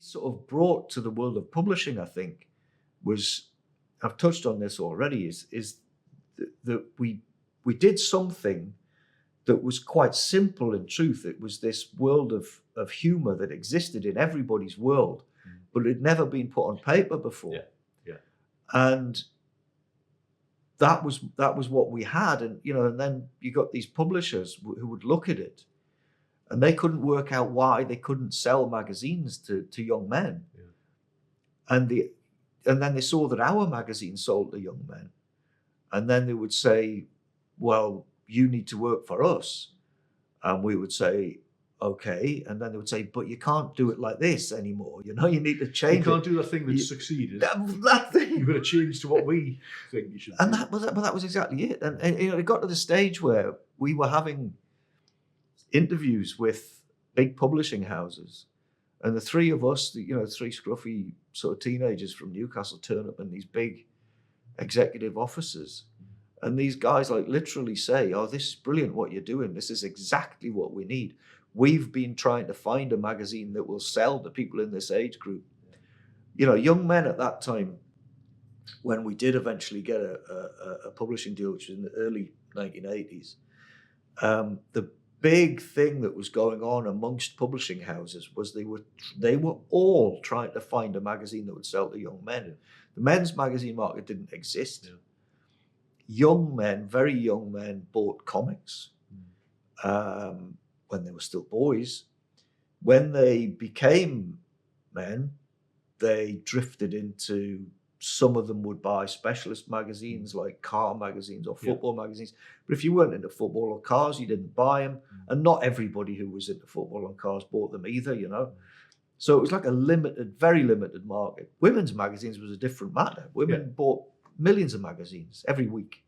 sort of brought to the world of publishing, I think, was, I've touched on this already, is that we did something that was quite simple in truth. It was this world of humor that existed in everybody's world, but it had never been put on paper before. Yeah. Yeah. And that was what we had. And, you know, and then you got these publishers who would look at it and they couldn't work out why they couldn't sell magazines to young men. Yeah. And then they saw that our magazine sold to young men. And then they would say, well, you need to work for us. And we would say, okay. And then they would say, but you can't do it like this anymore. You know, you need to change. You can't do the thing that's succeeded. That thing. You've got to change to what we think you should do. And that was exactly it. And you know, it got to the stage where we were having interviews with big publishing houses. And the three of us, you know, three scruffy sort of teenagers from Newcastle turn up in these big executive offices. And these guys like literally say, oh, this is brilliant what you're doing. This is exactly what we need. We've been trying to find a magazine that will sell to people in this age group. You know, young men at that time, when we did eventually get a publishing deal, which was in the early 1980s, the big thing that was going on amongst publishing houses was they were all trying to find a magazine that would sell to young men. The men's magazine market didn't exist. Yeah. Young men, very young men, bought comics when they were still boys. When they became men, they drifted into, some of them would buy specialist magazines like car magazines or football magazines. But if you weren't into football or cars, you didn't buy them. And not everybody who was into football and cars bought them either, you know. So it was like a limited, very limited market. Women's magazines was a different matter. Women bought millions of magazines every week.